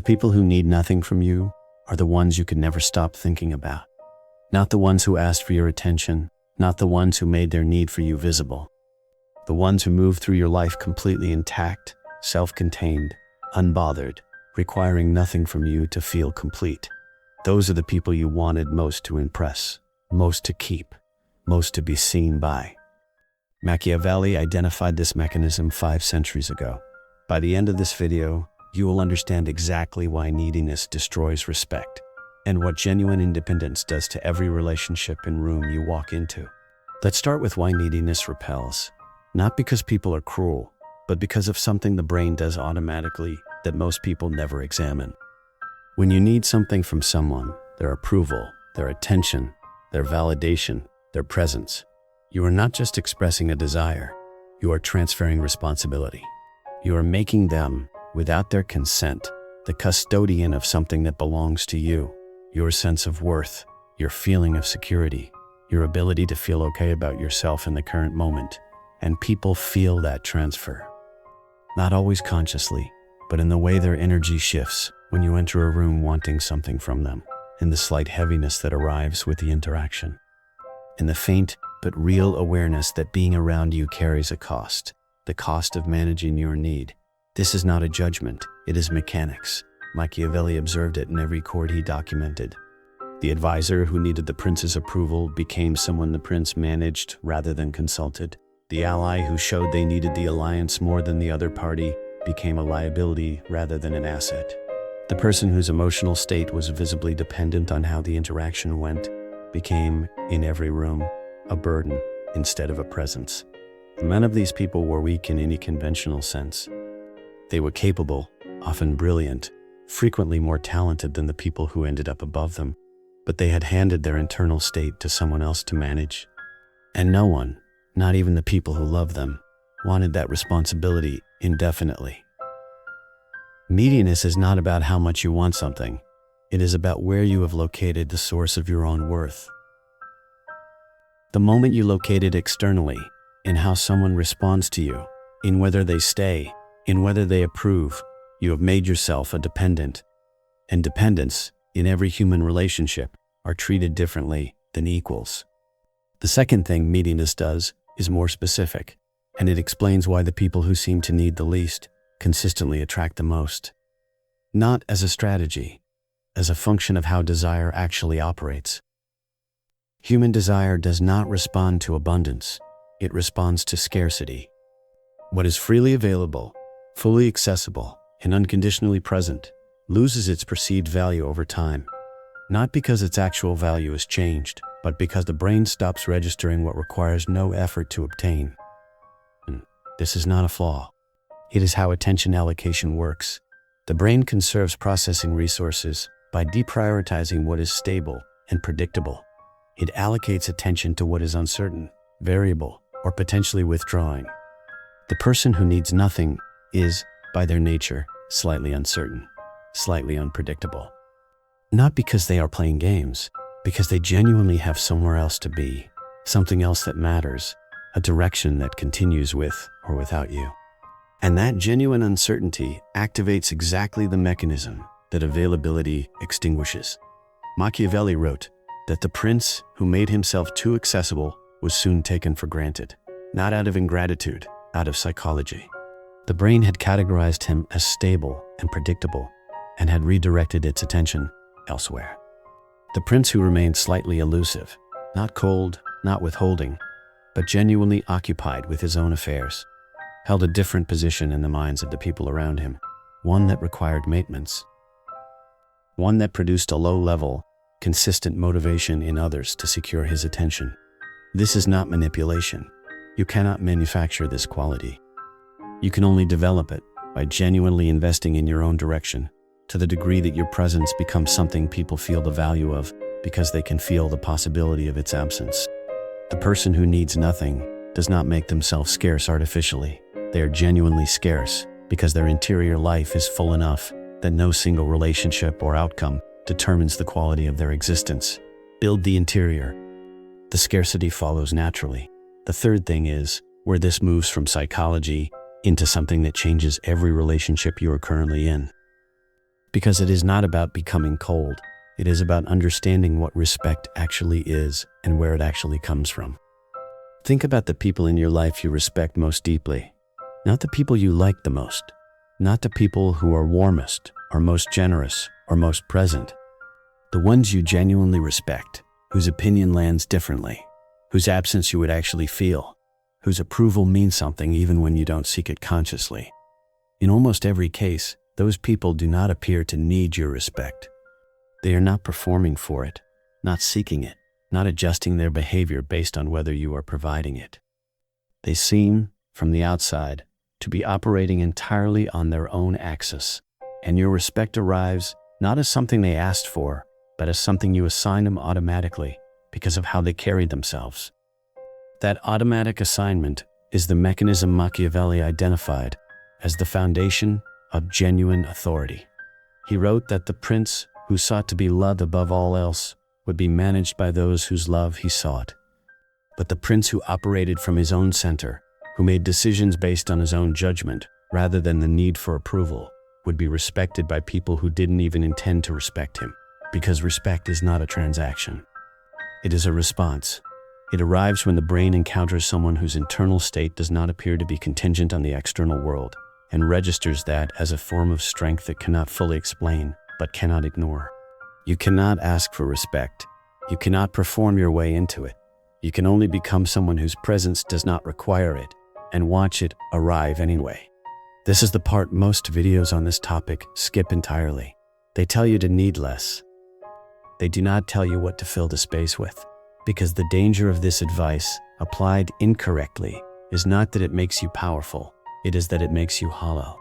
The people who need nothing from you are the ones you can never stop thinking about. Not the ones who asked for your attention, not the ones who made their need for you visible. The ones who move through your life completely intact, self-contained, unbothered, requiring nothing from you to feel complete. Those are the people you wanted most to impress, most to keep, most to be seen by. Machiavelli identified this mechanism 5 centuries ago. By the end of this video, you will understand exactly why neediness destroys respect and what genuine independence does to every relationship and room you walk into. Let's start with why neediness repels. Not because people are cruel, but because of something the brain does automatically that most people never examine. When you need something from someone, their approval, their attention, their validation, their presence, you are not just expressing a desire, you are transferring responsibility. You are making them, without their consent, the custodian of something that belongs to you. Your sense of worth, your feeling of security, your ability to feel okay about yourself in the current moment. And people feel that transfer. Not always consciously, but in the way their energy shifts when you enter a room wanting something from them, in the slight heaviness that arrives with the interaction, in the faint but real awareness that being around you carries a cost, the cost of managing your need. This is not a judgment, it is mechanics. Machiavelli observed it in every court he documented. The advisor who needed the prince's approval became someone the prince managed rather than consulted. The ally who showed they needed the alliance more than the other party became a liability rather than an asset. The person whose emotional state was visibly dependent on how the interaction went became, in every room, a burden instead of a presence. None of these people were weak in any conventional sense. They were capable, often brilliant, frequently more talented than the people who ended up above them, but they had handed their internal state to someone else to manage. And no one, not even the people who loved them, wanted that responsibility indefinitely. Neediness is not about how much you want something. It is about where you have located the source of your own worth. The moment you locate it externally, in how someone responds to you, in whether they stay, in whether they approve, you have made yourself a dependent. And dependents, in every human relationship, are treated differently than equals. The second thing neediness does is more specific, and it explains why the people who seem to need the least consistently attract the most. Not as a strategy, as a function of how desire actually operates. Human desire does not respond to abundance, it responds to scarcity. What is freely available, fully accessible, and unconditionally present loses its perceived value over time, not because its actual value is changed, but because the brain stops registering what requires no effort to obtain. And this is not a flaw. It is how attention allocation works. The brain conserves processing resources by deprioritizing what is stable and predictable. It allocates attention to what is uncertain, variable, or potentially withdrawing. The person who needs nothing is, by their nature, slightly uncertain, slightly unpredictable. Not because they are playing games, because they genuinely have somewhere else to be, something else that matters, a direction that continues with or without you. And that genuine uncertainty activates exactly the mechanism that availability extinguishes. Machiavelli wrote that the prince who made himself too accessible was soon taken for granted, not out of ingratitude, out of psychology. The brain had categorized him as stable and predictable and had redirected its attention elsewhere. The prince who remained slightly elusive, not cold, not withholding, but genuinely occupied with his own affairs, held a different position in the minds of the people around him, one that required maintenance, one that produced a low-level, consistent motivation in others to secure his attention. This is not manipulation. You cannot manufacture this quality. You can only develop it by genuinely investing in your own direction, to the degree that your presence becomes something people feel the value of because they can feel the possibility of its absence. The person who needs nothing does not make themselves scarce artificially. They are genuinely scarce because their interior life is full enough that no single relationship or outcome determines the quality of their existence. Build the interior. The scarcity follows naturally. The third thing is where this moves from psychology into something that changes every relationship you are currently in. Because it is not about becoming cold. It is about understanding what respect actually is and where it actually comes from. Think about the people in your life you respect most deeply, not the people you like the most, not the people who are warmest or most generous or most present. The ones you genuinely respect, whose opinion lands differently, whose absence you would actually feel, whose approval means something even when you don't seek it consciously. In almost every case, those people do not appear to need your respect. They are not performing for it, not seeking it, not adjusting their behavior based on whether you are providing it. They seem, from the outside, to be operating entirely on their own axis, and your respect arrives not as something they asked for, but as something you assign them automatically because of how they carried themselves. That automatic assignment is the mechanism Machiavelli identified as the foundation of genuine authority. He wrote that the prince who sought to be loved above all else would be managed by those whose love he sought. But the prince who operated from his own center, who made decisions based on his own judgment rather than the need for approval, would be respected by people who didn't even intend to respect him. Because respect is not a transaction. It is a response. It arrives when the brain encounters someone whose internal state does not appear to be contingent on the external world, and registers that as a form of strength it cannot fully explain, but cannot ignore. You cannot ask for respect. You cannot perform your way into it. You can only become someone whose presence does not require it, and watch it arrive anyway. This is the part most videos on this topic skip entirely. They tell you to need less. They do not tell you what to fill the space with, because the danger of this advice, applied incorrectly, is not that it makes you powerful, it is that it makes you hollow.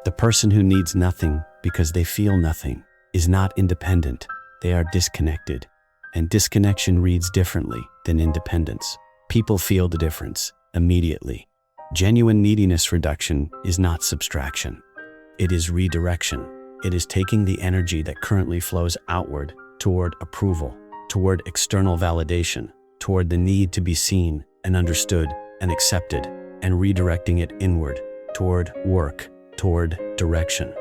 The person who needs nothing because they feel nothing is not independent, they are disconnected. And disconnection reads differently than independence. People feel the difference immediately. Genuine neediness reduction is not subtraction. It is redirection. It is taking the energy that currently flows outward toward approval, toward external validation, toward the need to be seen and understood and accepted, and redirecting it inward, toward work, toward direction,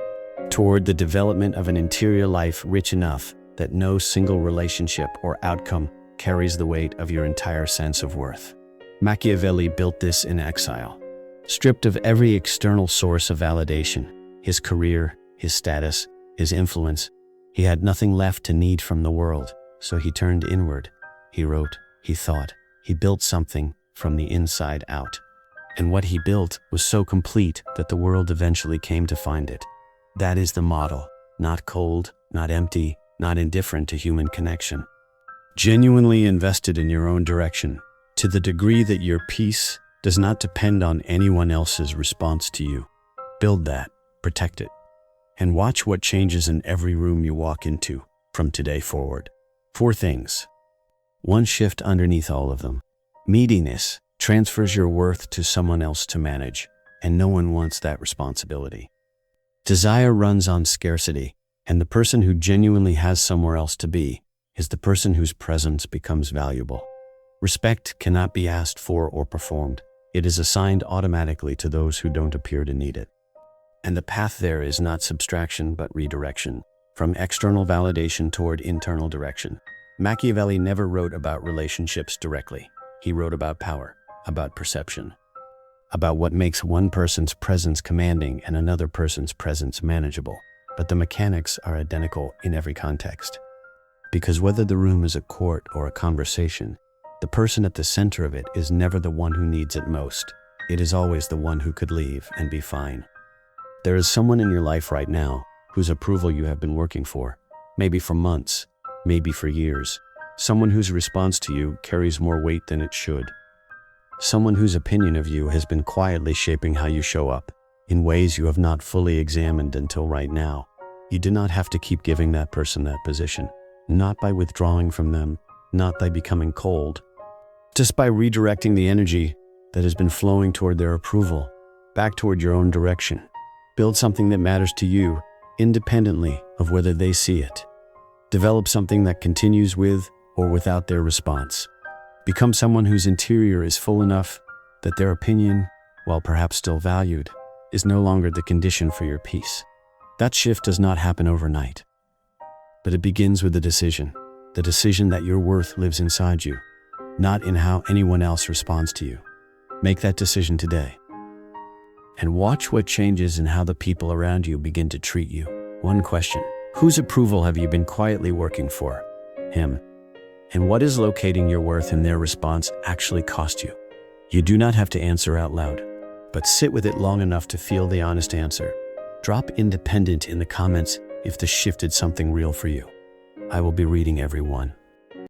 toward the development of an interior life rich enough that no single relationship or outcome carries the weight of your entire sense of worth. Machiavelli built this in exile. Stripped of every external source of validation, his career, his status, his influence, he had nothing left to need from the world, so he turned inward. He wrote, he thought, he built something from the inside out. And what he built was so complete that the world eventually came to find it. That is the model, not cold, not empty, not indifferent to human connection. Genuinely invested in your own direction, to the degree that your peace does not depend on anyone else's response to you. Build that, protect it, and watch what changes in every room you walk into from today forward. 4 things. One shift underneath all of them. Neediness transfers your worth to someone else to manage, and no one wants that responsibility. Desire runs on scarcity, and the person who genuinely has somewhere else to be is the person whose presence becomes valuable. Respect cannot be asked for or performed. It is assigned automatically to those who don't appear to need it. And the path there is not subtraction but redirection, from external validation toward internal direction. Machiavelli never wrote about relationships directly. He wrote about power, about perception, about what makes one person's presence commanding and another person's presence manageable. But the mechanics are identical in every context. Because whether the room is a court or a conversation, the person at the center of it is never the one who needs it most. It is always the one who could leave and be fine. There is someone in your life right now whose approval you have been working for, maybe for months, maybe for years. Someone whose response to you carries more weight than it should. Someone whose opinion of you has been quietly shaping how you show up, in ways you have not fully examined until right now. You do not have to keep giving that person that position, not by withdrawing from them, not by becoming cold, just by redirecting the energy that has been flowing toward their approval, back toward your own direction. Build something that matters to you, independently of whether they see it. Develop something that continues with or without their response. Become someone whose interior is full enough that their opinion, while perhaps still valued, is no longer the condition for your peace. That shift does not happen overnight, but it begins with the decision that your worth lives inside you, not in how anyone else responds to you. Make that decision today. And watch what changes in how the people around you begin to treat you. One question: whose approval have you been quietly working for? Him. And what is locating your worth in their response actually cost you? You do not have to answer out loud, but sit with it long enough to feel the honest answer. Drop independent in the comments if this shifted something real for you. I will be reading every one.